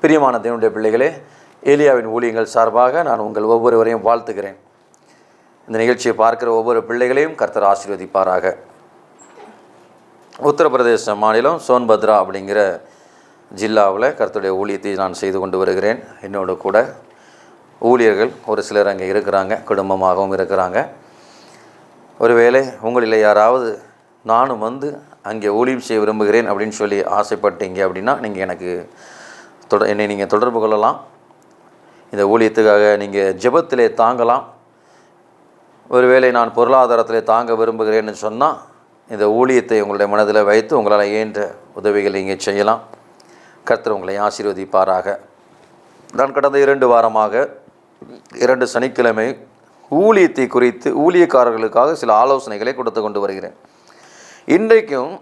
பிரியமான தேவனுடைய பிள்ளைகளே, ஏலியாவின் ஊழியங்கள் சார்பாக நான் உங்கள் ஒவ்வொருவரையும் வாழ்த்துகிறேன். இந்த நிகழ்ச்சியை பார்க்கிற ஒவ்வொரு பிள்ளைகளையும் கர்த்தர் ஆசீர்வதிப்பாராக. உத்தரப்பிரதேச மாநிலம் சோன்பத்ரா அப்படிங்கிற ஜில்லாவில் கர்த்தருடைய ஊழியத்தை நான் செய்து கொண்டு வருகிறேன். என்னோட கூட ஊழியர்கள் ஒரு சிலர் அங்கே இருக்கிறாங்க, குடும்பமாகவும் இருக்கிறாங்க. ஒருவேளை உங்களில் யாராவது நானும் வந்து அங்கே ஊழியம் செய்ய விரும்புகிறேன் அப்படின்னு சொல்லி ஆசைப்பட்டீங்க அப்படின்னா நீங்கள் எனக்கு என்னை நீங்கள் தொடர்பு கொள்ளலாம். இந்த ஊழியத்துக்காக நீங்கள் ஜெபத்திலே தாங்கலாம். ஒருவேளை நான் பொருளாதாரத்திலே தாங்க விரும்புகிறேன்னு சொன்னால் இந்த ஊழியத்தை உங்களுடைய மனதில் வைத்து உங்களால் இயன்ற உதவிகளை இங்கே செய்யலாம். கர்த்தர் உங்களை ஆசீர்வதிப்பாராக. நான் கடந்த 2 வாரமாக 2 சனிக்கிழமை ஊழியத்தை குறித்து ஊழியக்காரர்களுக்காக சில ஆலோசனைகளை கொடுத்து கொண்டு வருகிறேன். இன்றைக்கும்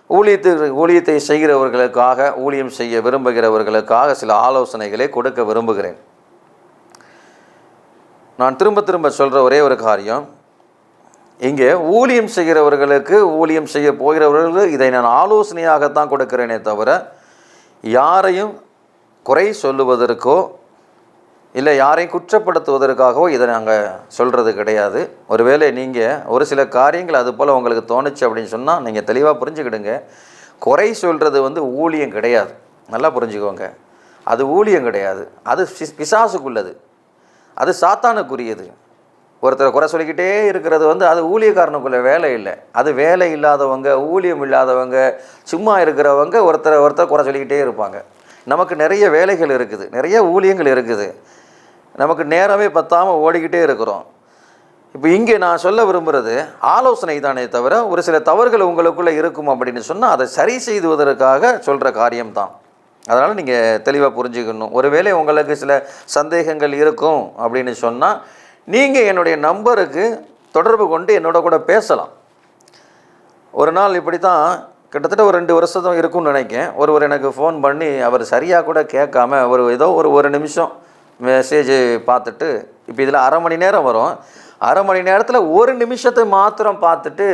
ஊழியத்தை செய்கிறவர்களுக்காக, ஊழியம் செய்ய விரும்புகிறவர்களுக்காக சில ஆலோசனைகளை கொடுக்க விரும்புகிறேன். நான் திரும்ப சொல்கிற ஒரே ஒரு காரியம், இங்கே ஊழியம் செய்கிறவர்களுக்கு, ஊழியம் செய்ய போகிறவர்களுக்கு இதை நான் ஆலோசனையாகத்தான் கொடுக்கிறேனே தவிர யாரையும் குறை சொல்லுவதற்கோ இல்லை யாரையும் குற்றப்படுத்துவதற்காகவோ இதை நாங்கள் சொல்கிறது கிடையாது. ஒருவேளை நீங்கள் ஒரு சில காரியங்கள் அது போல் உங்களுக்கு தோணுச்சு அப்படின்னு சொன்னால் நீங்கள் தெளிவாக புரிஞ்சுக்கிடுங்க. குறை சொல்கிறது ஊழியம் கிடையாது. நல்லா புரிஞ்சுக்கோங்க. அது ஊழியம் கிடையாது. அது பிசாசுக்குள்ளது, அது சாத்தானுக்குரியது. ஒருத்தரை குறை சொல்லிக்கிட்டே இருக்கிறது அது ஊழியக்காரனுக்குள்ள வேலை இல்லை. அது வேலை இல்லாதவங்க, ஊழியம் இல்லாதவங்க, சும்மா இருக்கிறவங்க ஒருத்தர் குறை சொல்லிக்கிட்டே இருப்பாங்க. நமக்கு நிறைய வேலைகள் இருக்குது, நிறைய ஊழியங்கள் இருக்குது, நமக்கு நேரமே பத்தாமல் ஓடிக்கிட்டே இருக்கிறோம். இப்போ இங்கே நான் சொல்ல விரும்புகிறது ஆலோசனை தானே தவிர ஒரு சில தவறுகள் உங்களுக்குள்ளே இருக்கும் அப்படின்னு சொன்னால் அதை சரி செய்துவதற்காக சொல்கிற காரியம்தான். அதனால் நீங்கள் தெளிவாக புரிஞ்சுக்கணும். ஒருவேளை உங்களுக்கு சில சந்தேகங்கள் இருக்கும் அப்படின்னு சொன்னால் நீங்கள் என்னுடைய நம்பருக்கு தொடர்பு கொண்டு என்னோட கூட பேசலாம். ஒரு நாள் இப்படி தான் கிட்டத்தட்ட ஒரு 2 வருஷம் இருக்கும்னு நினைக்கிறேன். ஒருவர் எனக்கு ஃபோன் பண்ணி அவர் சரியாக கூட கேட்காம ஏதோ ஒரு நிமிஷம் மெசேஜ் பார்த்துட்டு, இப்போ இதில் 1/2 மணி நேரம் வரும், 1/2 மணி நேரத்தில் 1 நிமிஷத்தை மாத்திரம் பார்த்துட்டு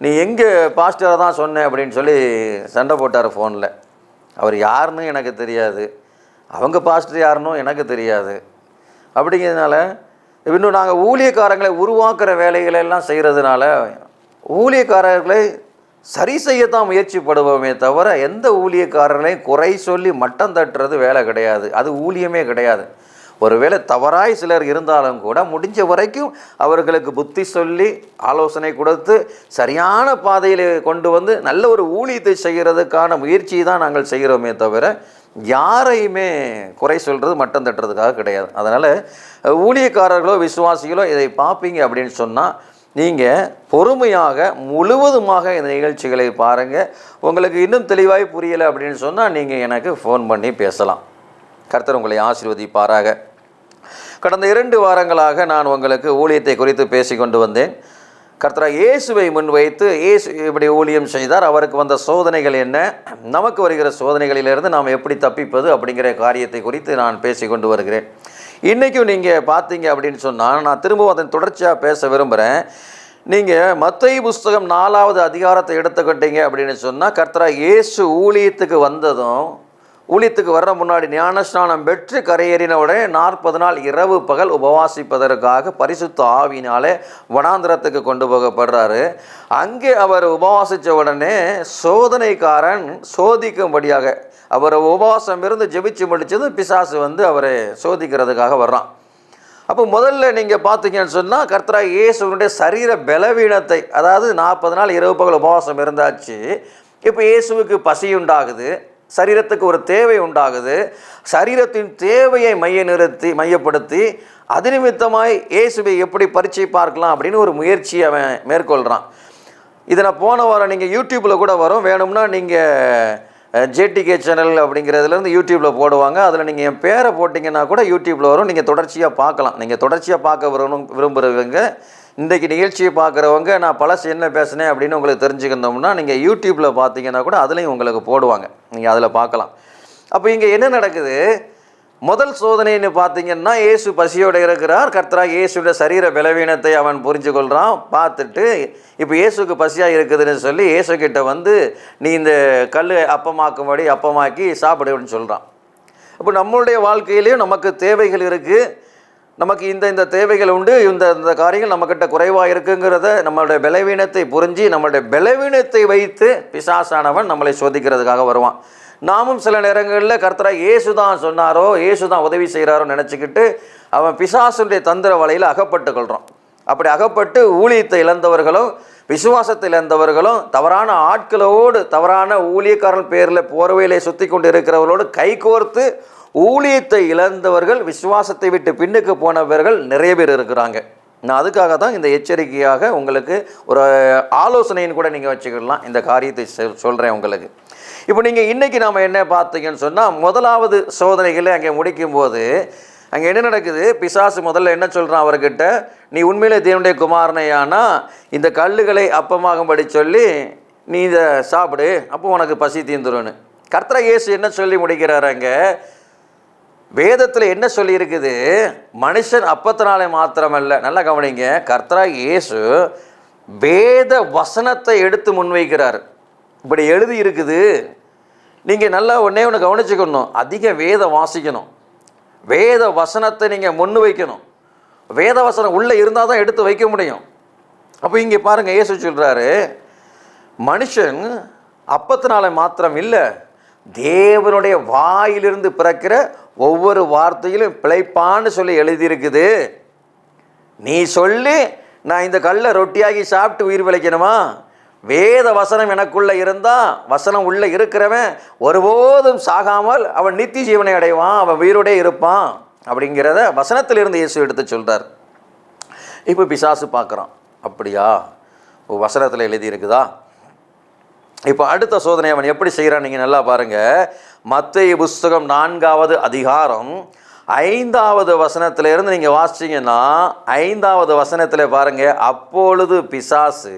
நீ எங்கே பாஸ்டரை தான் சொன்னேன் அப்படின்னு சொல்லி சண்டை போட்டார் ஃபோனில். அவர் யாருன்னு எனக்கு தெரியாது, அவங்க பாஸ்டர் யாருன்னு எனக்கு தெரியாது. அப்படிங்கிறதுனால இன்னும் நாங்கள் ஊழியக்காரங்களை உருவாக்குற வேலைகளெல்லாம் செய்கிறதுனால ஊழியக்காரர்களை சரி செய்யத்தான் முயற்சிப்படுவோமே தவிர எந்த ஊழியக்காரர்களையும் குறை சொல்லி மட்டம் தட்டுறது வேலை கிடையாது. அது ஊழியமே கிடையாது. ஒருவேளை தவறாய் சிலர் இருந்தாலும் கூட முடிஞ்ச வரைக்கும் அவர்களுக்கு புத்தி சொல்லி ஆலோசனை கொடுத்து சரியான பாதையில் கொண்டு வந்து நல்ல ஒரு ஊழியத்தை செய்கிறதுக்கான முயற்சியை தான் நாங்கள் செய்கிறோமே தவிர யாரையுமே குறை சொல்கிறது மட்டம் தட்டுறதுக்காக கிடையாது. அதனால் ஊழியக்காரர்களோ விசுவாசிகளோ இதை பார்ப்பீங்க அப்படின்னு சொன்னால் நீங்கள் பொறுமையாக முழுவதுமாக இந்த நிகழ்ச்சிகளை பாருங்கள். உங்களுக்கு இன்னும் தெளிவாய் புரியலை அப்படின்னு சொன்னால் நீங்கள் எனக்கு ஃபோன் பண்ணி பேசலாம். கர்த்தர் உங்களை ஆசீர்வதிப்பாராக. கடந்த 2 வாரங்களாக நான் உங்களுக்கு ஊழியத்தை குறித்து பேசி கொண்டு வந்தேன். கர்த்தர் இயேசுவை முன்வைத்து இயேசு இப்படி ஊழியம் செய்தார், அவருக்கு வந்த சோதனைகள் என்ன, நமக்கு வருகிற சோதனைகளிலிருந்து நாம் எப்படி தப்பிப்பது அப்படிங்கிற காரியத்தை குறித்து நான் பேசி கொண்டு வருகிறேன். இன்றைக்கும் நீங்கள் பார்த்தீங்க அப்படின்னு சொன்னால் நான் திரும்பவும் அதன் தொடர்ச்சியாக பேச விரும்புகிறேன். நீங்கள் மத்தேயு புஸ்தகம் 4வது அதிகாரத்தை எடுத்துக்கிட்டீங்க அப்படின்னு சொன்னால் கர்த்தர் இயேசு ஊழியத்துக்கு வந்ததும், ஊழியத்துக்கு வர்ற முன்னாடி ஞானஸ்நானம் பெற்று கரையேறின உடனே 40 நாள் இரவு பகல் உபவாசிப்பதற்காக பரிசுத்த ஆவியினாலே வனாந்திரத்துக்கு கொண்டு போகப்படுறாரு. அங்கே அவர் உபவாசித்த உடனே சோதனைக்காரன் சோதிக்கும்படியாக, அவர் உபவாசம் இருந்து ஜெபிச்சு முடிச்சது பிசாசு அவரை சோதிக்கிறதுக்காக வர்றான். அப்போ முதல்ல நீங்கள் பார்த்தீங்கன்னு சொன்னால் கர்த்தர் இயேசுனுடைய சரீர பலவீனத்தை, அதாவது 40 நாள் இரவு பகல் உபவாசம் இருந்தாச்சு, இப்போ இயேசுவுக்கு பசி உண்டாகுது, சரீரத்துக்கு ஒரு தேவை உண்டாகுது. சரீரத்தின் தேவையை மையப்படுத்தி அது நிமித்தமாய் இயேசுவை எப்படி பரீட்சை பார்க்கலாம் அப்படின்னு ஒரு முயற்சியை அவன் மேற்கொள்கிறான். இதை நான் போன வாரம் நீங்கள் யூடியூப்பில் கூட வரும், வேணும்னா நீங்கள் ஜேடிகே சேனல் அப்படிங்கிறதுலேருந்து யூடியூப்பில் போடுவாங்க. அதில் நீங்கள் என் பேரை போட்டிங்கன்னா கூட யூடியூப்பில் வரும், நீங்கள் தொடர்ச்சியாக பார்க்கலாம். நீங்கள் தொடர்ச்சியாக பார்க்க விரும்புகிறவங்க, இன்றைக்கி நிகழ்ச்சியை பார்க்குறவங்க நான் பழசு என்ன பேசினேன் அப்படின்னு உங்களுக்கு தெரிஞ்சுக்கணும்னா நீங்கள் யூடியூப்பில் பார்த்தீங்கன்னா கூட அதுலேயும் உங்களுக்கு போடுவாங்க, நீங்கள் அதில் பார்க்கலாம். அப்போ இங்கே என்ன நடக்குது? முதல் சோதனைன்னு பார்த்தீங்கன்னா இயேசு பசியோடு இருக்கிறார். கர்த்தராகிய இயேசுடைய சரீர பலவீனத்தை அவன் புரிஞ்சு கொள்கிறான். பார்த்துட்டு இப்போ இயேசுக்கு பசியாக இருக்குதுன்னு சொல்லி இயேசுக்கிட்ட நீ இந்த கல் அப்பமாக்கும்படி அப்பமாக்கி சாப்பிடுன்னு சொல்கிறான். அப்போ நம்மளுடைய வாழ்க்கையிலையும் நமக்கு தேவைகள் இருக்குது, நமக்கு இந்த தேவைகள் உண்டு, இந்த காரியங்கள் நம்மக்கிட்ட குறைவாக இருக்குங்கிறத நம்மளுடைய பலவீனத்தை புரிஞ்சு நம்மளுடைய பலவீனத்தை வைத்து பிசாசானவன் நம்மளை சோதிக்கிறதுக்காக வருவான். நாமும் சில நேரங்களில் கர்த்தராகிய இயேசு தான் சொன்னாரோ, இயேசு தான் உதவி செய்கிறாரோ நினச்சிக்கிட்டு அவன் பிசாசுடைய தந்திர வலையில் அகப்பட்டு கொள்கிறான். அப்படி அகப்பட்டு ஊழியத்தை இழந்தவர்களும் விசுவாசத்தை இழந்தவர்களும் தவறான ஆட்களோடு, தவறான ஊழியக்காரன் பேரில் போர்வையிலே சுற்றி கொண்டு இருக்கிறவர்களோடு கைகோர்த்து ஊழியத்தை இழந்தவர்கள், விசுவாசத்தை விட்டு பின்னுக்கு போனவர்கள் நிறைய பேர் இருக்கிறாங்க. நான் அதுக்காக தான் இந்த எச்சரிக்கையாக உங்களுக்கு ஒரு ஆலோசனைன்னு கூட நீங்கள் வச்சுக்கிடலாம், இந்த காரியத்தை சொல்கிறேன் உங்களுக்கு. இப்போ நீங்கள் இன்றைக்கி நாம் என்ன பார்த்தீங்கன்னு சொன்னால், முதலாவது சோதனைகளை அங்கே முடிக்கும்போது அங்கே என்ன நடக்குது? பிசாசு முதல்ல என்ன சொல்கிறான் அவர்கிட்ட, நீ உண்மையிலே தேவனுடைய குமாரனையானா இந்த கல்லுகளை அப்பமாகும்படி சொல்லி நீ இதை சாப்பிடு, அப்போ உனக்கு பசி தீந்துருன்னு. கர்த்தராகிய இயேசு என்ன சொல்லி முடிக்கிறார்? அங்கே வேதத்தில் என்ன சொல்லியிருக்குது? மனுஷன் அப்பத்தினாலே மாத்திரமல்ல, நல்லா கவனிங்க, கர்த்தராகிய இயேசு வேத வசனத்தை எடுத்து முன்வைக்கிறார். இப்படி எழுதி இருக்குது, நீங்கள் நல்லா ஒன்றே ஒன்று கவனிச்சுக்கணும், அதிக வேதம் வாசிக்கணும், வேத வசனத்தை நீங்கள் முன் வைக்கணும். வேத வசனம் உள்ளே இருந்தால் தான் எடுத்து வைக்க முடியும். அப்போ இங்கே பாருங்கள், இயேசு சொல்கிறாரு, மனுஷன் அப்பத்தினால மாத்திரம் இல்லை, தேவனுடைய வாயிலிருந்து பிறக்கிற ஒவ்வொரு வார்த்தையிலும் பிழைப்பான்னு சொல்லி எழுதியிருக்குது. நீ சொல்லி நான் இந்த கல்லை ரொட்டியாகி சாப்பிட்டு உயிர் பிழைக்கணுமா? வேத வசனம் எனக்குள்ளே இருந்தால், வசனம் உள்ளே இருக்கிறவன் ஒருபோதும் சாகாமல் அவன் நித்திய ஜீவனை அடைவான், அவன் உயிரோடே இருப்பான் அப்படிங்கிறத வசனத்திலிருந்து இயேசு எடுத்து சொல்கிறார். இப்போ பிசாசு பார்க்குறான், அப்படியா வசனத்தில் எழுதியிருக்குதா? இப்போ அடுத்த சோதனை அவன் எப்படி செய்கிறான் நீங்கள் நல்லா பாருங்கள். மத்தேயு புஸ்தகம் 4வது அதிகாரம் 5வது வசனத்திலிருந்து நீங்கள் வாசிச்சிங்கன்னா, 5வது வசனத்தில் பாருங்கள், அப்பொழுது பிசாசு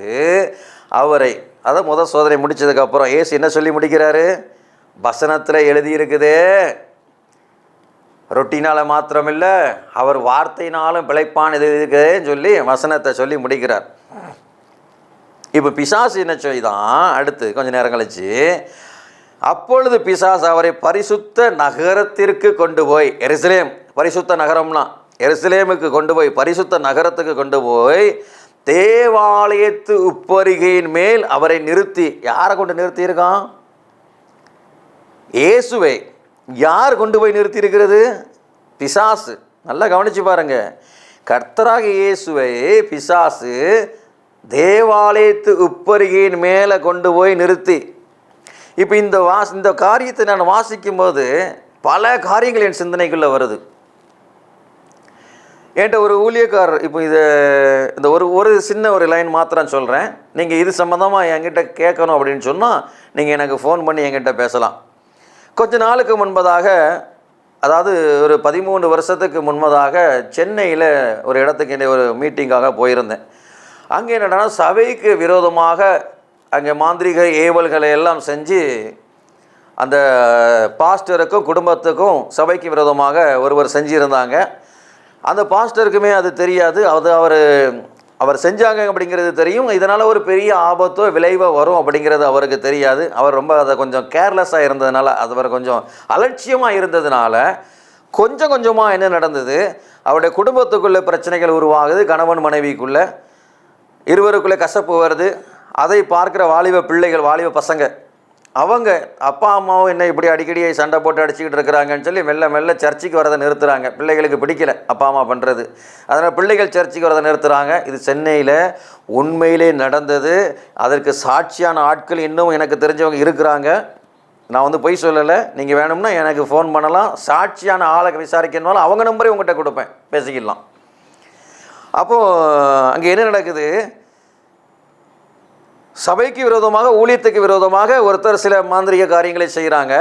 அவரை, அதான் முதல் சோதனை முடித்ததுக்கப்புறம் இயேசு என்ன சொல்லி முடிக்கிறாரு? வசனத்தில் எழுதியிருக்குதே, ரொட்டினால் மாத்திரமில்லை அவர் வார்த்தையினாலும் பிழைப்பான் இது இருக்குதுன்னு சொல்லி வசனத்தை சொல்லி முடிக்கிறார். இப்போ பிசாசு என்ன செய்தான்? அடுத்து கொஞ்ச நேரம் கழிச்சு, அப்பொழுது பிசாசு அவரை பரிசுத்த நகரத்திற்கு கொண்டு போய், எருசலேம் பரிசுத்த நகரம்னா எருசலேமுக்கு கொண்டு போய், பரிசுத்த நகரத்துக்கு கொண்டு போய் தேவாலயத்து உப்பரிகையின் மேல் அவரை நிறுத்தி, யாரை கொண்டு நிறுத்தியிருக்கான்? இயேசுவை. யார் கொண்டு போய் நிறுத்தி இருக்கிறது? பிசாசு. நல்லா கவனிச்சு பாருங்க, கர்த்தராகிய இயேசுவை பிசாசு தேவாலயத்து உப்பரிகையின் மேலே கொண்டு போய் நிறுத்தி, இப்போ இந்த காரியத்தை நான் வாசிக்கும் போது பல காரியங்கள் என் சிந்தனைக்குள்ளே வருது. என்கிட்ட ஒரு ஊழியக்காரர், இப்போ இந்த ஒரு சின்ன ஒரு லைன் மாத்திரம் சொல்கிறேன், நீங்கள் இது சம்மந்தமாக என்கிட்ட கேட்கணும் அப்படின்னு சொன்னால் நீங்கள் எனக்கு ஃபோன் பண்ணி என்கிட்ட பேசலாம். கொஞ்ச நாளுக்கு முன்பதாக, அதாவது ஒரு 13 வருஷத்துக்கு முன்பதாக சென்னையில் ஒரு இடத்துக்கு ஒரு மீட்டிங்காக போயிருந்தேன். அங்கே என்னென்னா, சபைக்கு விரோதமாக அங்கே மாந்திரிக ஏவல்களை எல்லாம் செஞ்சு அந்த பாஸ்டருக்கும் குடும்பத்துக்கும் சபைக்கு விரோதமாக ஒருவர் செஞ்சுருந்தாங்க. அந்த பாஸ்டருக்குமே அது தெரியாது, அவர் செஞ்சாங்க அப்படிங்கிறது தெரியும், இதனால் ஒரு பெரிய ஆபத்தோ விளைவோ வரும் அப்படிங்கிறது அவருக்கு தெரியாது. அவர் ரொம்ப அதை கொஞ்சம் கேர்லெஸ்ஸாக இருந்ததுனால, அவர் கொஞ்சம் அலட்சியமாக இருந்ததுனால கொஞ்சம் கொஞ்சமாக என்ன நடந்தது, அவருடைய குடும்பத்துக்குள்ளே பிரச்சனைகள் உருவாகுது, கணவன் மனைவிக்குள்ளே இருவருக்குள்ளே கசப்பு வருது. அதை பார்க்குற வாலிப பிள்ளைகள், வாலிப பசங்க, அவங்க அப்பா அம்மாவும் என்ன இப்படி அடிக்கடி சண்டை போட்டு அடிச்சுக்கிட்டு இருக்கிறாங்கன்னு சொல்லி மெல்ல மெல்ல சர்ச்சுக்கு வரதை நிறுத்துகிறாங்க. பிள்ளைகளுக்கு பிடிக்கல அப்பா அம்மா பண்ணுறது, அதனால் பிள்ளைகள் சர்ச்சுக்கு வரதை நிறுத்துகிறாங்க. இது சென்னையில் உண்மையிலே நடந்தது. அதற்கு சாட்சியான ஆட்கள் இன்னும் எனக்கு தெரிஞ்சவங்க இருக்கிறாங்க. நான் பொய் சொல்லலை, நீங்கள் வேணும்னா எனக்கு ஃபோன் பண்ணலாம், சாட்சியான ஆளை விசாரிக்கணும்னாலும் அவங்க நம்பரே உங்கள்கிட்ட கொடுப்பேன், பேசிக்கலாம். அப்போது அங்கே என்ன நடக்குது, சபைக்கு விரோதமாக, ஊழியத்துக்கு விரோதமாக ஒருத்தர் சில மாந்திரிக காரியங்களை செய்கிறாங்க.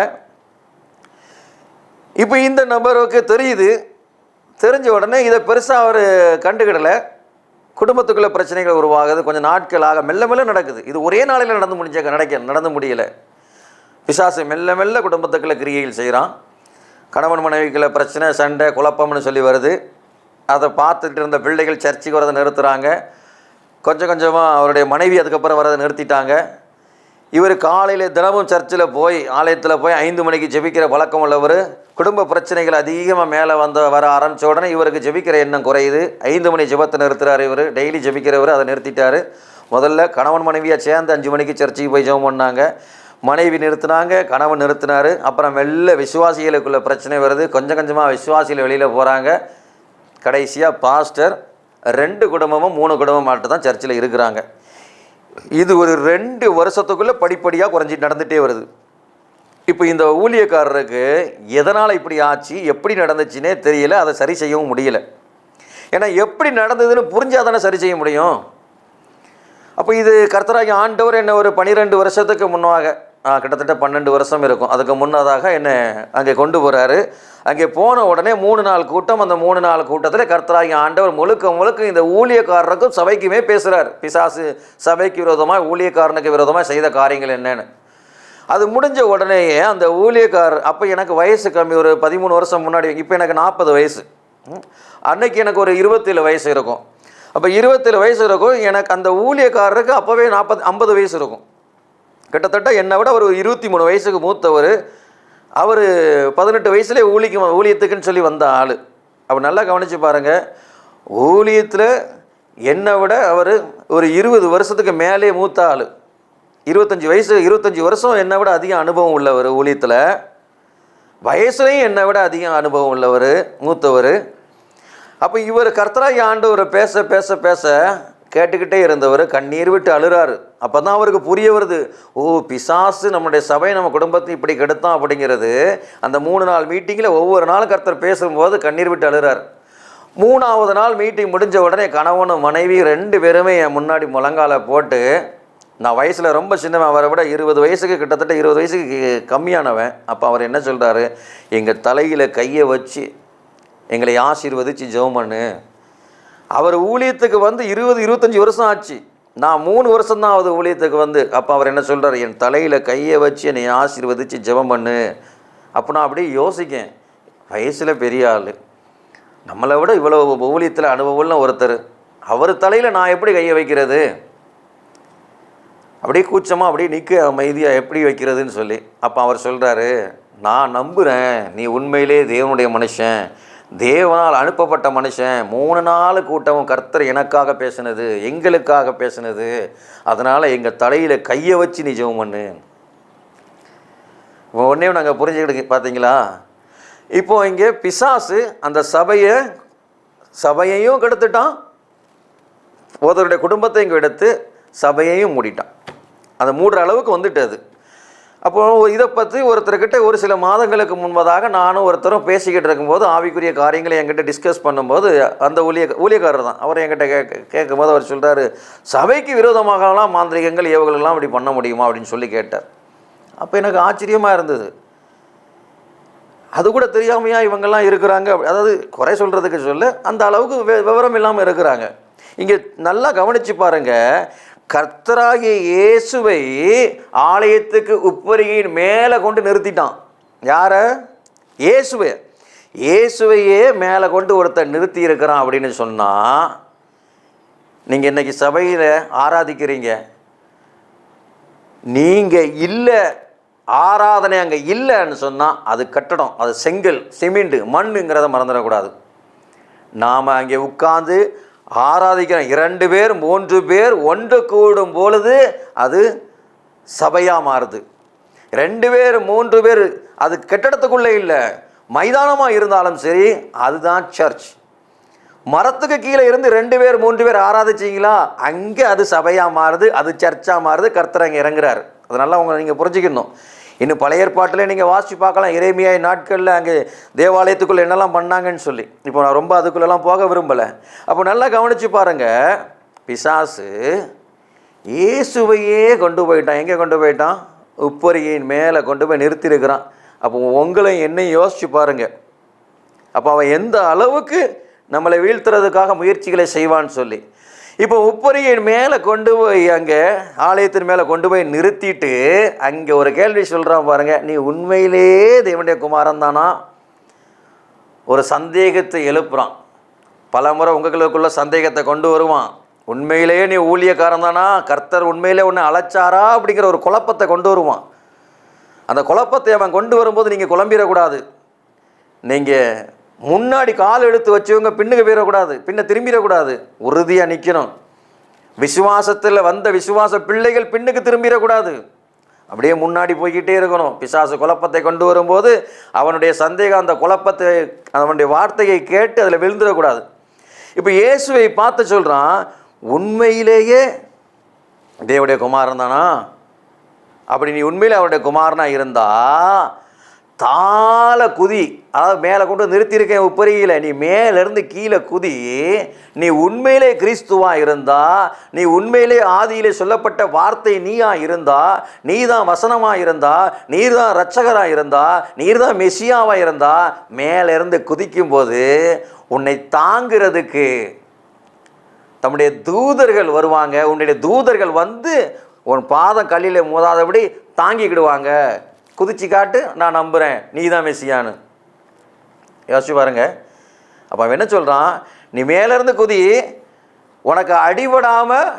இப்போ இந்த நபருக்கு தெரியுது, தெரிஞ்ச உடனே இதை பெருசாக அவர் கண்டுக்கிடலை. குடும்பத்துக்குள்ளே பிரச்சனைகள் உருவாகுது, கொஞ்சம் நாட்களாக மெல்ல மெல்ல நடக்குது. இது ஒரே நாளில் நடந்து முடியலை. பிசாசு மெல்ல மெல்ல குடும்பத்துக்குள்ளே கிரியைகள் செய்கிறான். கணவன் மனைவிக்குள்ள பிரச்சனை, சண்டை, குழப்பம்னு சொல்லி வருது. அதை பார்த்துட்டு இருந்த பிள்ளைகள் சர்ச்சுக்கு வரதை நிறுத்துகிறாங்க. கொஞ்சம் கொஞ்சமாக அவருடைய மனைவி அதுக்கப்புறம் வரதை நிறுத்திட்டாங்க. இவர் காலையில் தினமும் சர்ச்சில் போய், ஆலயத்தில் போய் 5 மணிக்கு ஜெபிக்கிற பழக்கம் உள்ளவர். குடும்ப பிரச்சனைகள் அதிகமாக மேலே வர ஆரம்பித்த உடனே இவருக்கு ஜெபிக்கிற எண்ணம் குறையுது. 5 மணி ஜெபத்தை நிறுத்துறாரு. இவர் டெய்லி ஜெபிக்கிறவர் அதை நிறுத்திட்டார். முதல்ல கணவன் மனைவியாக சேர்ந்து 5 மணிக்கு சர்ச்சுக்கு போய் ஜெபம் பண்ணாங்க. மனைவி நிறுத்தினாங்க, கணவன் நிறுத்தினார். அப்புறம் மெல்ல விசுவாசிகளுக்குள்ள பிரச்சனை வருது. கொஞ்சம் கொஞ்சமாக விசுவாசிகள் வெளியில் போகிறாங்க. கடைசியாக பாஸ்டர் 2 குடும்பமும் 3 குடும்பம் மட்டும் தான் சர்ச்சில் இருக்கிறாங்க. இது ஒரு 2 வருஷத்துக்குள்ளே படிப்படியாக குறைஞ்சிட்டு நடந்துகிட்டே வருது. இப்போ இந்த ஊழியக்காரருக்கு எதனால் இப்படி ஆச்சு, எப்படி நடந்துச்சுன்னே தெரியல. அதை சரி செய்யவும் முடியல. ஏன்னா எப்படி நடந்ததுன்னு புரிஞ்சால் தானே சரி செய்ய முடியும். அப்போ இது கர்த்தராகிய ஆண்டவர் என்ன ஒரு 12 வருஷத்துக்கு முன்னாக, கிட்டத்தட்ட 12 வருஷம் இருக்கும், அதுக்கு முன்னதாக என்னை அங்கே கொண்டு போகிறாரு. அங்கே போன உடனே 3 நாள் கூட்டம். அந்த 3 நாள் கூட்டத்தில் கர்த்தராகிய ஆண்டவர் முழுக்க இந்த ஊழியக்காரருக்கும் சபைக்குமே பேசுகிறார். பிசாசு சபைக்கு விரோதமாக ஊழியக்காரனுக்கு விரோதமாக செய்த காரியங்கள் என்னென்னு. அது முடிஞ்ச உடனேயே அந்த ஊழியக்காரர், அப்போ எனக்கு வயசு கம்மி, ஒரு 13 வருஷம் முன்னாடி. இப்போ எனக்கு 40 வயசு. அன்னைக்கு எனக்கு ஒரு 27 வயசு இருக்கும். அப்போ 27 வயசு இருக்கும். எனக்கு அந்த ஊழியக்காரருக்கு அப்போவே 50 வயசு இருக்கும். கிட்டத்தட்ட என்னை விட ஒரு 23 வயசுக்கு மூத்தவர். அவர் 18 வயசுலேயே ஊழியத்துக்குன்னு சொல்லி வந்த ஆள். அப்போ நல்லா கவனித்து பாருங்கள். ஊழியத்தில் என்னை விட அவர் ஒரு 20 வருஷத்துக்கு மேலே மூத்த ஆள். 25 வருஷம் என்னை விட அதிக அனுபவம் உள்ளவர். ஊழியத்தில் வயசுலையும் என்னை விட அதிக அனுபவம் உள்ளவர், மூத்தவர். அப்போ இவர் கர்த்தராகிய ஆண்டவரை பேச பேச பேச கேட்டுக்கிட்டே இருந்தவர் கண்ணீர் விட்டு அழுறாரு. அப்போ தான் அவருக்கு புரிய வருது, ஓ பிசாசு நம்முடைய சபை நம்ம குடும்பத்தை இப்படி கெடுத்தான் அப்படிங்கிறது. அந்த 3 நாள் மீட்டிங்கில் ஒவ்வொரு நாளும் கர்த்தர் பேசும்போது கண்ணீர் விட்டு அழுறார். 3ஆவது நாள் மீட்டிங் முடிஞ்ச உடனே கணவனும் மனைவி 2 பேருமே என் முன்னாடி முழங்கால போட்டு, நான் வயசில் ரொம்ப சின்னவன், அவரை விட 20 வயசுக்கு கிட்டத்தட்ட 20 வயசுக்கு கம்மியானவன். அப்போ அவர் என்ன சொல்கிறாரு, எங்கள் தலையில் கையை வச்சு எங்களை ஆசீர்வதிச்சு ஜெபம் பண்ணு. அவர் ஊழியத்துக்கு வந்து 20-25 வருஷம் ஆச்சு. நான் 3 வருஷம்தான் ஆகுது ஊழியத்துக்கு வந்து. அப்போ அவர் என்ன சொல்கிறார், என் தலையில் கையை வச்சு என்னை ஆசீர்வதிச்சு ஜெபம் பண்ணு. அப்போ நான் அப்படியே யோசிக்கேன், வயசில் பெரிய ஆள், நம்மளை விட இவ்வளோ ஊழியத்தில் அனுபவம்னு ஒருத்தர், அவர் தலையில் நான் எப்படி கையை வைக்கிறது, அப்படியே கூச்சமாக அப்படியே நிற்க அமைதியாக எப்படி வைக்கிறதுன்னு சொல்லி. அப்போ அவர் சொல்கிறாரு, நான் நம்புகிறேன் நீ உண்மையிலே தேவனுடைய மனுஷன், தேவனால் அனுப்பப்பட்ட மனுஷன். 3 நாள் கூட்டமும் கர்த்தர் எனக்காக பேசினது, எங்களுக்காக பேசினது, அதனால் எங்கள் தலையில் கையை வச்சு நீ ஜெபம் பண்ணு. உடனே நாங்கள் புரிஞ்சுக்கிட்டு பார்த்தீங்களா. இப்போ இங்கே பிசாசு அந்த சபையையும் கெடுத்துட்டான், ஒருத்தருடைய குடும்பத்தை இங்கே எடுத்து சபையையும் மூடிட்டான். அந்த மூடுற அளவுக்கு வந்துட்டு அது. அப்போது இதை பற்றி ஒருத்தர்கிட்ட ஒரு சில மாதங்களுக்கு முன்பதாக நானும் ஒருத்தரும் பேசிக்கிட்டு இருக்கும்போது ஆவிக்குரிய காரியங்களை என்கிட்ட டிஸ்கஸ் பண்ணும்போது அந்த ஊழியக்காரர் தான் அவர் என்கிட்ட கேட்கும்போது அவர் சொல்கிறாரு, சபைக்கு விரோதமாகலாம் மாந்திரிகங்கள் ஏவுகளெல்லாம் அப்படி பண்ண முடியுமா அப்படின்னு சொல்லி கேட்டார். அப்போ எனக்கு ஆச்சரியமாக இருந்தது. அது கூட தெரியாமையா இவங்கெல்லாம் இருக்கிறாங்க, அதாவது குறை சொல்கிறதுக்கு சொல்ல அந்த அளவுக்கு விவரம் இல்லாமல் இருக்கிறாங்க. இங்கே நல்லா கவனித்து பாருங்கள், கர்த்தராகிய இயேசுவை ஆலயத்துக்கு உப்பரிகையின் மேலே கொண்டு நிறுத்திட்டான். யாரை? இயேசுவையே மேலே கொண்டு ஒருத்தர் நிறுத்தி இருக்கிறான் அப்படின்னு சொன்னால், நீங்கள் இன்றைக்கி சபையில் ஆராதிக்கிறீங்க, நீங்கள் இல்லை, ஆராதனை அங்கே இல்லைன்னு சொன்னால் அது கட்டடம், அது செங்கல், சிமெண்ட், மண்ணுங்கிறத மறந்துடக்கூடாது. நாம் அங்கே உட்கார்ந்து ஆராதிக்கிறோம். 2 பேர் 3 பேர் ஒன்று கூடும் பொழுது அது சபையாக மாறுது. 2 பேர் 3 பேர் அது கட்டடத்துக்குள்ளே இல்லை, மைதானமாக இருந்தாலும் சரி, அதுதான் சர்ச். மரத்துக்கு கீழே இருந்து 2 பேர் 3 பேர் ஆராதிச்சிங்களா, அங்கே அது சபையாக மாறுது, அது சர்ச்சாக மாறுது. கர்த்தர் அங்கே இறங்குறாரு. அதனால நீங்கள் புரிஞ்சுக்கணும். இன்னும் பழைய ஏற்பாட்டில் நீங்கள் வாசித்து பார்க்கலாம், எரேமியா நாட்களில் அங்கே தேவாலயத்துக்குள்ளே என்னெல்லாம் பண்ணாங்கன்னு சொல்லி. இப்போ நான் ரொம்ப அதுக்குள்ளெல்லாம் போக விரும்பலை. அப்போ நல்லா கவனித்து பாருங்கள், பிசாசு இயேசுவையே கொண்டு போயிட்டான். எங்கே கொண்டு போயிட்டான்? உப்பரிகையின் மேலே கொண்டு போய் நிறுத்தியிருக்கிறான். அப்போ உங்களையும் என்னையும் யோசித்து பாருங்கள். அப்போ அவன் எந்த அளவுக்கு நம்மளை வீழ்த்துறதுக்காக முயற்சிகளை செய்வான்னு சொல்லி. இப்போ உப்பரிகையின் மேலே கொண்டு போய் அங்கே ஆலயத்தின் மேலே கொண்டு போய் நிறுத்திட்டு அங்கே ஒரு கேள்வி சொல்கிறான் பாருங்கள், நீ உண்மையிலே தேவனுடைய குமாரன் தானா? ஒரு சந்தேகத்தை எழுப்புறான். பல முறை உங்களுக்குள்ள சந்தேகத்தை கொண்டு வருவான். உண்மையிலேயே நீ ஊழியக்காரன் தானா, கர்த்தர் உண்மையிலே உன்னை அழைச்சாரா அப்படிங்கிற ஒரு குழப்பத்தை கொண்டு வருவான். அந்த குழப்பத்தை அவன் கொண்டு வரும்போது நீங்கள் குழம்பிடக்கூடாது. நீங்கள் முன்னாடி கால் எடுத்து வச்சவங்க பின்னுக்கு போயிடக்கூடாது, பின்ன திரும்பிடக்கூடாது, உறுதியாக நிற்கணும். விசுவாசத்தில் வந்த விசுவாச பிள்ளைகள் பின்னுக்கு திரும்பிடக்கூடாது, அப்படியே முன்னாடி போய்கிட்டே இருக்கணும். பிசாசு குழப்பத்தை கொண்டு வரும்போது அவனுடைய சந்தேகம், அந்த குழப்பத்தை, அவனுடைய வார்த்தையை கேட்டு அதில் விழுந்துடக்கூடாது. இப்போ இயேசுவை பார்த்து சொல்கிறான், உண்மையிலேயே தேவனுடைய குமாரன் தானா? அப்படி நீ உண்மையிலே அவருடைய குமாரனாக இருந்தா தாள குதி, அதாவது மேலே கொண்டு நிறுத்தியிருக்கேன் உப்பரியில், நீ மேலேருந்து கீழே குதி. நீ உண்மையிலே கிறிஸ்துவா இருந்தா, நீ உண்மையிலே ஆதியிலே சொல்லப்பட்ட வார்த்தை நீயா இருந்தா, நீ தான் வசனமாக இருந்தா, நீர் தான் இரட்சகராக இருந்தா, நீர் தான் மெசியாவாக இருந்தா, மேலேருந்து குதிக்கும்போது உன்னை தாங்கிறதுக்கு தம்முடைய தூதர்கள் வருவாங்க. உன்னுடைய தூதர்கள் வந்து உன் பாதம் கல்லில் மோதாதபடி தாங்கிக்கிடுவாங்க. குதிச்சு காட்டு, நான் நம்புகிறேன் நீ தான் மெசியான்னு. யோசிச்சு பாருங்க. அப்போ அவன் என்ன சொல்கிறான், நீ மேலேருந்து குதி, உனக்கு அடிபடாமல்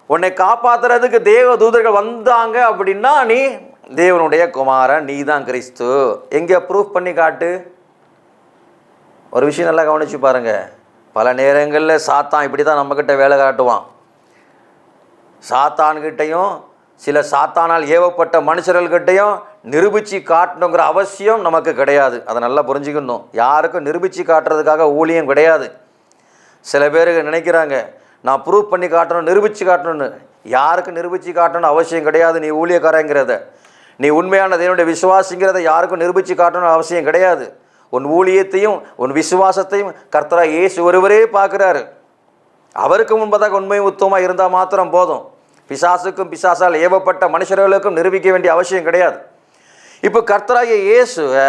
உன்னை காப்பாற்றுறதுக்கு தேவ தூதர்கள் வந்தாங்க அப்படின்னா நீ தேவனுடைய குமாரன், நீ தான் கிறிஸ்து. எங்கே ப்ரூஃப் பண்ணி காட்டு. ஒரு விஷயம் நல்லா கவனித்து பாருங்கள். பல நேரங்களில் சாத்தான் இப்படி தான் நம்மக்கிட்ட வேலை காட்டுவான். சாத்தான்கிட்டையும் சில சாத்தானால் ஏவப்பட்ட மனுஷர்கள்கிட்டையும் நிரூபித்து காட்டணுங்கிற அவசியம் நமக்கு கிடையாது. அதை நல்லா புரிஞ்சுக்கணும். யாருக்கும் நிரூபித்து காட்டுறதுக்காக ஊழியம் கிடையாது. சில பேருக்கு நினைக்கிறாங்க, நான் ப்ரூவ் பண்ணி காட்டணும், நிரூபித்து காட்டணும்னு. யாருக்கும் நிரூபித்து காட்டணும்னு அவசியம் கிடையாது. நீ ஊழியக்காரங்கிறத, நீ உண்மையான தேவனுடைய விசுவாசிங்கிறத யாருக்கும் நிரூபித்து காட்டணும்னு அவசியம் கிடையாது. உன் ஊழியத்தையும் உன் விசுவாசத்தையும் கர்த்தராகிய இயேசு ஒருவரே பார்க்குறாரு. அவருக்கு முன்பதாக உண்மையும் உத்தமமாக இருந்தால் மாத்திரம் போதும். பிசாசுக்கும் பிசாசால் ஏவப்பட்ட மனுஷர்களுக்கும் நிரூபிக்க வேண்டிய அவசியம் கிடையாது. இப்போ கர்த்தராகிய இயேசுவை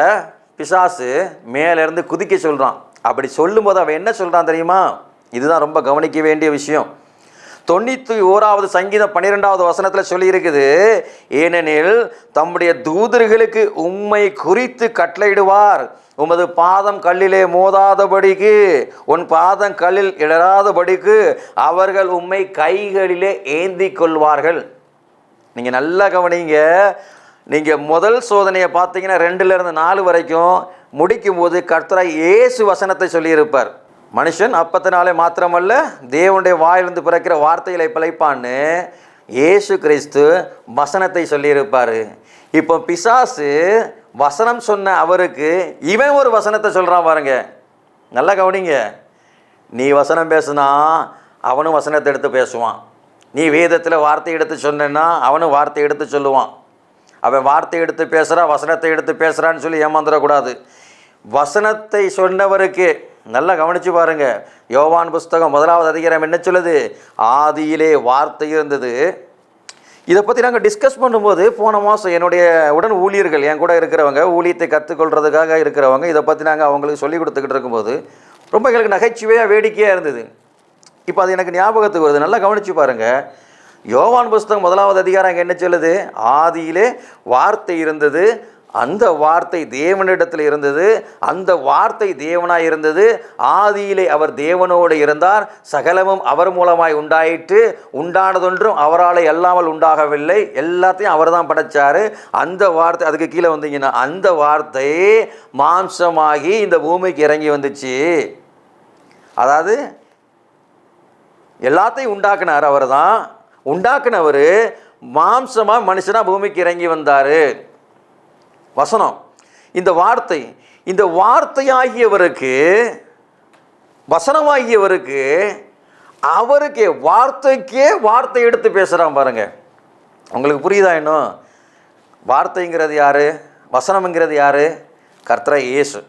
பிசாசு மேலேருந்து குதிக்க சொல்கிறான். அப்படி சொல்லும்போது அவன் என்ன சொல்கிறான் தெரியுமா? இதுதான் ரொம்ப கவனிக்க வேண்டிய விஷயம். 91வது சங்கீதம் 12வது வசனத்தில் சொல்லியிருக்குது, ஏனெனில் தம்முடைய தூதர்களுக்கு உம்மை குறித்து கட்டளையிடுவார், உமது பாதம் கல்லிலே மோதாதபடிக்கு, உன் பாதம் கல்லில் இடராதபடிக்கு அவர்கள் உம்மை கைகளிலே ஏந்தி கொள்வார்கள். நீங்கள் நல்லா கவனிங்க. நீங்கள் முதல் சோதனையை பார்த்தீங்கன்னா 2லேருந்து 4 வரைக்கும் முடிக்கும்போது கர்த்தராகிய இயேசு வசனத்தை சொல்லியிருப்பார். மனுஷன் அப்பத்தினாலே மாத்திரமல்ல தேவனுடைய வாயிலிருந்து பிறக்கிற வார்த்தைகளை பிழைப்பான்னு இயேசு கிறிஸ்து வசனத்தை சொல்லியிருப்பார். இப்போ பிசாசு வசனம் சொன்ன அவருக்கு இவன் ஒரு வசனத்தை சொல்கிறான் பாருங்க. நல்லா கவனிங்க. நீ வசனம் பேசுனா அவனும் வசனத்தை எடுத்து பேசுவான். நீ வேதத்தில் வார்த்தை எடுத்து சொன்னா அவனும் வார்த்தை எடுத்து சொல்லுவான். அவன் வார்த்தை எடுத்து பேசுகிறான், வசனத்தை எடுத்து பேசுகிறான்னு சொல்லி ஏமாந்துடக்கூடாது. வசனத்தை சொன்னவருக்கு நல்லா கவனித்து பாருங்க. யோவான் புஸ்தகம் 1வது அதிகாரம் என்ன சொல்லுது? ஆதியிலே வார்த்தை இருந்தது. இதை பற்றி நாங்கள் டிஸ்கஸ் பண்ணும்போது போன மாதம் என்னுடைய உடன் ஊழியர்கள், என் கூட இருக்கிறவங்க, ஊழியத்தை கற்றுக்கொள்கிறதுக்காக இருக்கிறவங்க, இதை பற்றி நாங்கள் அவங்களுக்கு சொல்லிக் கொடுத்துக்கிட்டு இருக்கும்போது ரொம்ப எங்களுக்கு நகைச்சுவையாக வேடிக்கையாக இருந்தது. இப்போ அது எனக்கு ஞாபகத்துக்கு வருது. நல்லா கவனித்து பாருங்கள். யோவான் புஸ்தகம் 1வது அதிகாரம் அங்கே என்ன சொல்லுது? ஆதியிலே வார்த்தை இருந்தது, அந்த வார்த்தை தேவனிடத்தில் இருந்தது, அந்த வார்த்தை தேவனாய் இருந்தது, ஆதியிலே அவர் தேவனோடு இருந்தார், சகலமும் அவர் மூலமாய் உண்டாயிற்று, உண்டானதொன்றும் அவரால் அல்லாமல் உண்டாகவில்லை, எல்லாத்தையும் அவர் தான் படைச்சார். அந்த வார்த்தை, அதுக்கு கீழே வந்தீங்கன்னா, அந்த வார்த்தை மாம்சமாகி இந்த பூமிக்கு இறங்கி வந்துச்சு. அதாவது எல்லாத்தையும் உண்டாக்குனார் அவர் தான். உண்டாக்குனவர் மாம்சமாக மனுஷனாக பூமிக்கு இறங்கி வந்தார். வசனம், இந்த வார்த்தை, இந்த வார்த்தையாகியவருக்கு, வசனமாகியவருக்கு, அவருக்கே வார்த்தைக்கே வார்த்தை எடுத்து பேசுகிறான் பாருங்க. உங்களுக்கு புரியுதா? இன்னும் வார்த்தைங்கிறது யார்? வசனம்ங்கிறது யார்? கர்த்தராகிய இயேசு.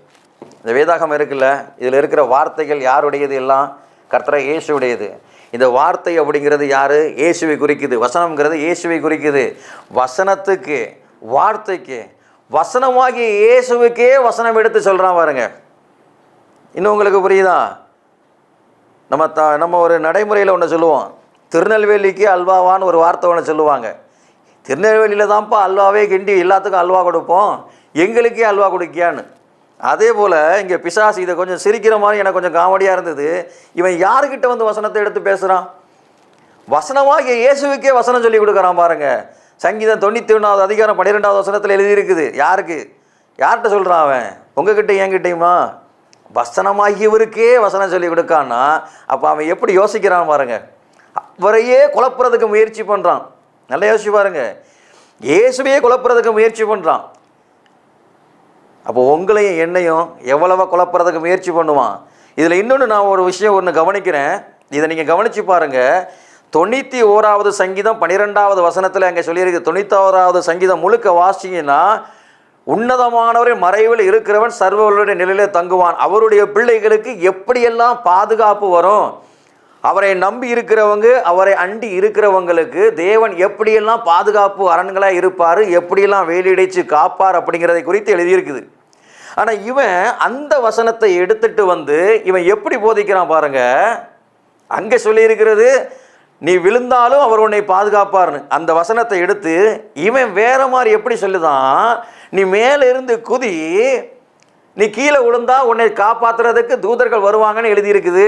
இந்த வேதாகம் இருக்குல்ல, இதில் இருக்கிற வார்த்தைகள் யாருடையது? எல்லாம் கர்த்தராகிய இயேசுடையது. இந்த வார்த்தை அப்படிங்கிறது யார்? இயேசுவை குறிக்குது. வசனம்ங்கிறது இயேசுவை குறிக்குது. வசனத்துக்கு, வார்த்தைக்கு, வசனமாகிய இயேசுவுக்கே வசனம் எடுத்து சொல்கிறான் பாருங்க. இன்னும் உங்களுக்கு புரியுதா? நம்ம ஒரு நடைமுறையில் ஒன்று சொல்லுவோம், திருநெல்வேலிக்கு அல்வாவான்னு ஒரு வார்த்தை ஒன்று சொல்லுவாங்க. திருநெல்வேலியில் தான்ப்பா அல்வாவே கிண்டி எல்லாத்துக்கும் அல்வா கொடுப்போம், எங்களுக்கே அல்வா கொடுக்கியான்னு. அதே போல் இங்கே பிசாசு இதை கொஞ்சம் சிரிக்கிற மாதிரி எனக்கு கொஞ்சம் காமெடியாக இருந்தது. இவன் யாருக்கிட்ட வந்து வசனத்தை எடுத்து பேசுகிறான்? வசனமாகிய இயேசுவுக்கே வசனம் சொல்லி கொடுக்குறான் பாருங்க. சங்கீதம் 91வது அதிகாரம் 12வது வசனத்தில் எழுதியிருக்குது. யாருக்கு? யார்கிட்ட சொல்கிறான் அவன்? உங்ககிட்ட என்கிட்டயுமா? வசனமாகியவருக்கே வசனம் சொல்லி கொடுக்கான்னா அப்போ அவன் எப்படி யோசிக்கிறான் பாருங்க. அவரையே குழப்புறதுக்கு முயற்சி பண்ணுறான். நல்லா யோசிச்சு பாருங்க. இயேசுவையே குழப்புறதுக்கு முயற்சி பண்ணுறான். அப்போ உங்களையும் என்னையும் எவ்வளவா குழப்புறதுக்கு முயற்சி பண்ணுவான். இதில் இன்னொன்று நான் ஒரு விஷயம் ஒன்று கவனிக்கிறேன். இதை நீங்கள் கவனித்து பாருங்கள். 91வது சங்கீதம் 12வது வசனத்தில் அங்கே சொல்லியிருக்கு. 91வது சங்கீதம் முழுக்க வாசிங்கன்னா, உன்னதமானவரின் மறைவில் இருக்கிறவன் சர்வவல்லுடைய நிலையிலே தங்குவான். அவருடைய பிள்ளைகளுக்கு எப்படியெல்லாம் பாதுகாப்பு வரும், அவரை நம்பி இருக்கிறவங்க, அவரை அண்டி இருக்கிறவங்களுக்கு தேவன் எப்படியெல்லாம் பாதுகாப்பு அரண்களாக இருப்பார், எப்படியெல்லாம் வேலியடைச்சு காப்பார் அப்படிங்கிறதை குறித்து எழுதியிருக்குது. ஆனால் இவன் அந்த வசனத்தை எடுத்துட்டு வந்து இவன் எப்படி போதிக்கிறான் பாருங்க. அங்கே சொல்லியிருக்கிறது நீ விழுந்தாலும் அவர் உன்னை பாதுகாப்பார்னு. அந்த வசனத்தை எடுத்து இவன் வேற மாதிரி எப்படி சொல்லுதான், நீ மேலே இருந்து குதி, நீ கீழே விழுந்தா உன்னை காப்பாற்றுறதுக்கு தூதர்கள் வருவாங்கன்னு எழுதியிருக்குது.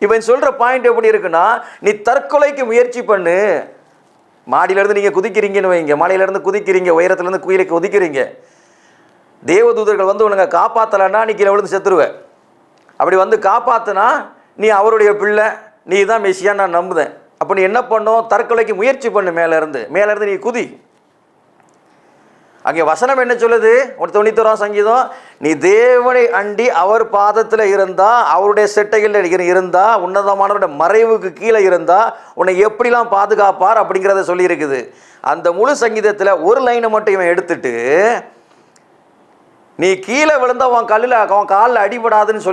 இவன் சொல்கிற பாயிண்ட் எப்படி இருக்குன்னா, நீ தற்கொலைக்கு முயற்சி பண்ணு. மாடியிலேருந்து நீங்கள் குதிக்கிறீங்கன்னு வைங்க, மலையிலேருந்து குதிக்கிறீங்க, உயரத்துலேருந்து கீழே குதிக்கிறீங்க, தேவதூதர்கள் வந்து உனக்கு காப்பாற்றலைன்னா நீ கீழே விழுந்து செத்துருவேன். அப்படி வந்து காப்பாற்றுனா நீ அவருடைய பிள்ளை, நீ தான் மெசியா, நான் நம்புதேன். அப்போ நீ என்ன பண்ணும், தற்கொலைக்கு முயற்சி பண்ணு, மேலேருந்து நீ குதி. அங்கே வசனம் என்ன சொல்லுது, 91ஆம் சங்கீதம், நீ தேவனை அண்டி அவர் பாதத்தில் இருந்தா, அவருடைய செட்டைகளில் இருந்தா, உன்னதமானவருடைய மறைவுக்கு கீழே இருந்தா உன்னை எப்படிலாம் பாதுகாப்பார் அப்படிங்கிறத சொல்லியிருக்குது. அந்த முழு சங்கீதத்தில் ஒரு லைனை மட்டும் இவன் எடுத்துட்டு, நீ கீழே விழுந்தா அவன் காலில் அடிபடாதுன்னு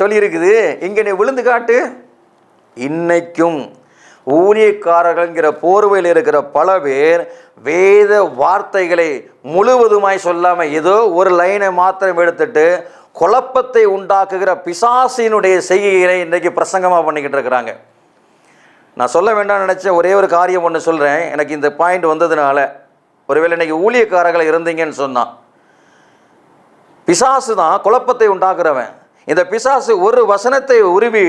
சொல்லியிருக்குது. இங்கே நீ விழுந்து காட்டு. இன்னைக்கும் ஊழியக்காரர்கள்ங்கிற போர்வையில் இருக்கிற பல பேர் வேத வார்த்தைகளை முழுவதுமாய் சொல்லாமல் ஏதோ ஒரு லைனை மாத்திரம் எடுத்துட்டு குழப்பத்தை உண்டாக்குகிற பிசாசினுடைய செய்கைகளை இன்றைக்கு பிரசங்கமாக பண்ணிக்கிட்டு இருக்கிறாங்க. நான் சொல்ல வேண்டாம்னு நினச்ச ஒரே ஒரு காரியம் ஒன்று சொல்கிறேன். எனக்கு இந்த பாயிண்ட் வந்ததுனால, ஒருவேளை இன்றைக்கி ஊழியக்காரர்கள் இருந்தீங்கன்னு சொன்னான், பிசாசு தான் குழப்பத்தை உண்டாக்குறவன். இந்த பிசாசு ஒரு வசனத்தை உருவி,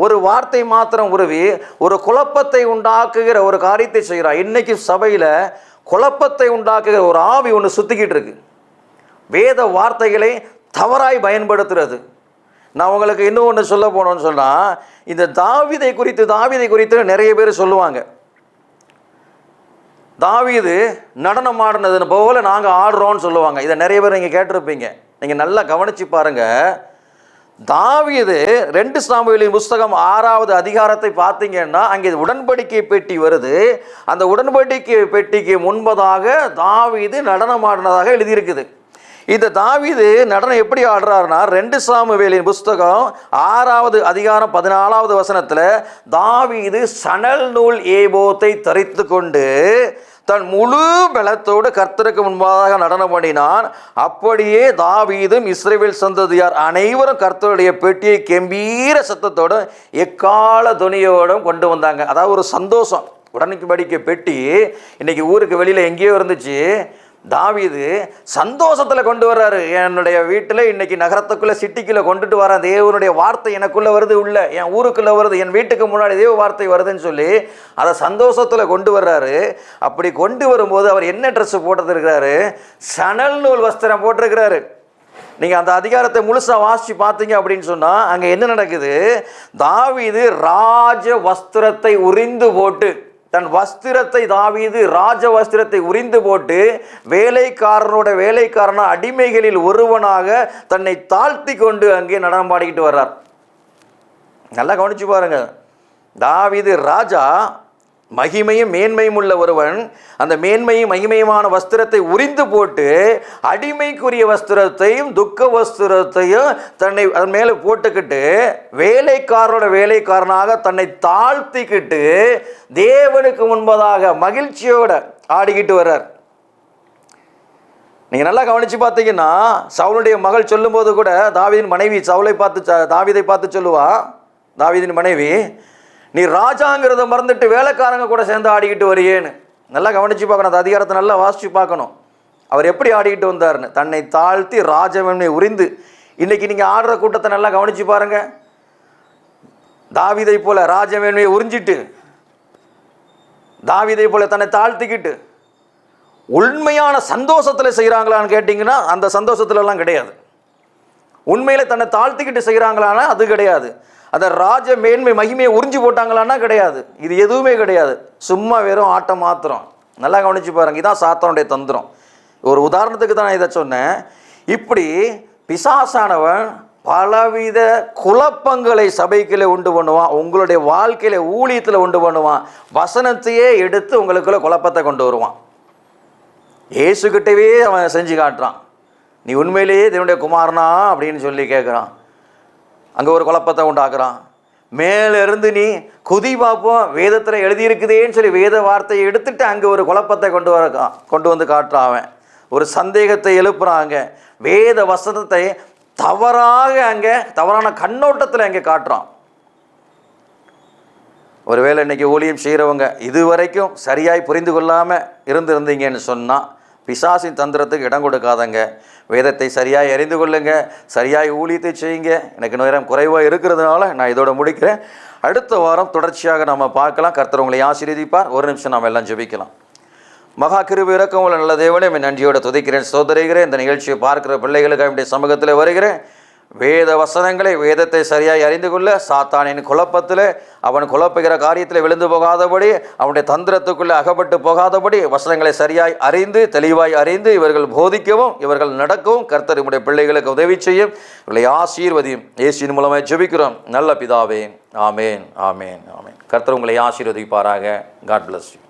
ஒரு வார்த்தை மாத்திரம் உருவி ஒரு குழப்பத்தை உண்டாக்குகிற ஒரு காரியத்தை செய்கிறான். இன்னைக்கு சபையில் குழப்பத்தை உண்டாக்குகிற ஒரு ஆவி ஒன்று சுற்றிக்கிட்டு இருக்கு. வேத வார்த்தைகளை தவறாய் பயன்படுத்துறது. நான் உங்களுக்கு இன்னும் ஒன்று சொல்ல போனோன்னு சொன்னால், இந்த தாவீதை குறித்து நிறைய பேர் சொல்லுவாங்க. தாவீது நடனம் ஆடினது போல நாங்கள் ஆடுறோன்னு சொல்லுவாங்க. இதை நிறைய பேர் நீங்கள் கேட்டிருப்பீங்க. நீங்கள் நல்லா கவனித்து பாருங்கள். தாவீது 2 சாமுவேலின் புஸ்தகம் 6வது அதிகாரத்தை பார்த்தீங்கன்னா, அங்கே உடன்படிக்கை பெட்டி வருது. அந்த உடன்படிக்கை பெட்டிக்கு முன்பதாக தாவீது நடனம் ஆடினதாக எழுதியிருக்குது. இந்த தாவீது நடனம் எப்படி ஆடுறாருன்னா, 2 சாமுவேலின் புஸ்தகம் 6வது அதிகாரம் 14வது வசனத்தில், தாவீது சணல் நூல் ஏபோத்தை தரித்து கொண்டு தன் முழு பலத்தோடு கர்த்தருக்கு முன்பாக நடனம் பண்ணினான். அப்படியே தாவீதும் இஸ்ரவேல் சந்ததியார் அனைவரும் கர்த்தருடைய பெட்டியை கம்பீர சத்தத்தோடு எக்கால துணியோடும் கொண்டு வந்தாங்க. அதாவது ஒரு சந்தோஷம். உடன்படிக்கை பெட்டி இன்னைக்கு ஊருக்கு வெளியில் எங்கேயோ இருந்துச்சு. தாவீது சந்தோஷத்தில் கொண்டு வர்றாரு. என்னுடைய வீட்டில் இன்னைக்கு நகரத்துக்குள்ளே சிட்டிக்குள்ளே கொண்டுட்டு வரேன், தேவனுடைய வார்த்தை எனக்குள்ளே வருது, உள்ள என் ஊருக்குள்ளே வருது, என் வீட்டுக்கு முன்னாடி தேவ வார்த்தை வருதுன்னு சொல்லி அதை சந்தோஷத்தில் கொண்டு வர்றாரு. அப்படி கொண்டு வரும்போது அவர் என்ன ட்ரெஸ்ஸு போட்டிருக்கிறாரு, சணல் நூல் வஸ்திரம் போட்டிருக்கிறாரு. நீங்கள் அந்த அதிகாரத்தை முழுசாக வாசித்து பார்த்தீங்க அப்படின்னு சொன்னால் அங்கே என்ன நடக்குது, தாவீது ராஜ வஸ்திரத்தை உரிந்து போட்டு, தன் வஸ்திரத்தை தாவீது ராஜ வஸ்திரத்தை உரிந்து போட்டு வேலைக்காரனா அடிமைகளில் ஒருவனாக தன்னை தாழ்த்தி கொண்டு அங்கே நடனம் பாடிக்கிட்டு வர்றார். நல்லா கவனிச்சு பாருங்க. தாவீது ராஜா, மகிமையும் மேன்மையும் உள்ள ஒருவன், அந்த மேன்மையும் மகிமையுமான வஸ்திரத்தை உரிந்து போட்டு அடிமைக்குரிய வஸ்திரத்தையும் துக்க வஸ்திரத்தையும் தன்னை அதன் மேலே போட்டுக்கிட்டு வேலைக்காரனாக தன்னை தாழ்த்திக்கிட்டு தேவனுக்கு முன்பதாக மகிழ்ச்சியோட ஆடிக்கிட்டு வர்றார். நீங்கள் நல்லா கவனித்து பார்த்தீங்கன்னா, சவுலுடைய மகள் சொல்லும்போது கூட தாவீதின் மனைவி தாவீதை பார்த்து சொல்லுவா, தாவீதின் மனைவி, நீ ராஜாங்கிறத மறந்துட்டு வேலைக்காரங்க கூட சேர்ந்து ஆடிக்கிட்டு வரியேன்னு. நல்லா கவனித்து பார்க்கணும். அந்த அதிகாரத்தை நல்லா வாசித்து பார்க்கணும். அவர் எப்படி ஆடிக்கிட்டு வந்தார்னு. தன்னை தாழ்த்தி ராஜவன்மை உரிந்து. இன்றைக்கி நீங்கள் ஆடுற கூட்டத்தை நல்லா கவனித்து பாருங்கள். தாவீதை போல ராஜவன்மையை உறிஞ்சிட்டு, தாவீதை போல தன்னை தாழ்த்திக்கிட்டு உண்மையான சந்தோஷத்தில் செய்கிறாங்களான்னு கேட்டிங்கன்னா அந்த சந்தோஷத்துலலாம் கிடையாது. உண்மையில் தன்னை தாழ்த்திக்கிட்டு செய்கிறாங்களான்னா அது கிடையாது. அந்த ராஜ மேன்மை மகிமையை உறிஞ்சி போட்டாங்களான்னா கிடையாது. இது எதுவுமே கிடையாது. சும்மா வெறும் ஆட்டம் மாத்திரம். நல்லா கவனிச்சு பாருங்க. இதான் சாத்தானுடைய தந்திரம். ஒரு உதாரணத்துக்கு தான் நான் இதை சொன்னேன். இப்படி பிசாசானவன் பலவித குழப்பங்களை சபைக்குள்ளே உண்டு பண்ணுவான், உங்களுடைய வாழ்க்கையில ஊழியத்தில் உண்டு பண்ணுவான், வசனத்தையே எடுத்து உங்களுக்குள்ள குழப்பத்தை கொண்டு வருவான். இயேசுகிட்டவே அவன் செஞ்சு காட்டுறான். நீ உண்மையிலேயே தேவனுடைய குமாரனா அப்படின்னு சொல்லி கேட்குறான். அங்கே ஒரு குழப்பத்தை உண்டாக்குறான். மேலிருந்து நீ குதி பார்ப்போம், வேதத்தில் எழுதியிருக்குதேன்னு சொல்லி வேத வார்த்தையை எடுத்துட்டு அங்கே ஒரு குழப்பத்தை கொண்டு வந்து காட்டுறான். அவன் ஒரு சந்தேகத்தை எழுப்புறாங்க. வேத வசனத்தை தவறாக அங்கே தவறான கண்ணோட்டத்தில் அங்கே காட்டுறான். ஒருவேளை இன்றைக்கி ஊழியம் செய்கிறவங்க இதுவரைக்கும் சரியாய் புரிந்து கொள்ளாமல் இருந்தீங்கன்னு சொன்னால் பிசாசின் தந்திரத்துக்கு இடம் கொடுக்காதங்க. வேதத்தை சரியாய் அறிந்து கொள்ளுங்க, சரியாய் ஊழியத்தை செய்யுங்க. எனக்கு நேரம் குறைவாக இருக்கிறதுனால நான் இதோட முடிக்கிறேன். அடுத்த வாரம் தொடர்ச்சியாக நம்ம பார்க்கலாம். கர்த்தர் உங்களை ஆசீர்வதிப்பார். ஒரு நிமிஷம் நாம் எல்லாம் ஜெபிக்கலாம். மகா கிருபை இரக்கம் உள்ள நல்ல தேவனே, நன்றியோடு துதிக்கிறேன், ஸ்தோத்திரிக்கிறேன். இந்த நிகழ்ச்சியை பார்க்கிற பிள்ளைகளுக்கு என்னுடைய சமூகத்தில் வருகிறேன். வேத வசனங்களை, வேதத்தை சரியாய் அறிந்து கொள்ள சாத்தானின் குழப்பத்தில், அவன் குழப்புகிற காரியத்தில் விழுந்து போகாதபடி, அவனுடைய தந்திரத்துக்குள்ளே அகப்பட்டு போகாதபடி வசனங்களை சரியாய் அறிந்து தெளிவாய் அறிந்து இவர்கள் போதிக்கவும் இவர்கள் நடக்கவும் கர்த்தர் உம்முடைய பிள்ளைகளுக்கு உதவி செய்யும். இவர்களை ஆசீர்வதியும். இயேசுவின் மூலமாக ஜெபிக்கிறோம் நல்ல பிதாவே. ஆமேன், ஆமேன், ஆமேன். கர்த்தர் உங்களை ஆசீர்வதிப்பாராக. God bless you.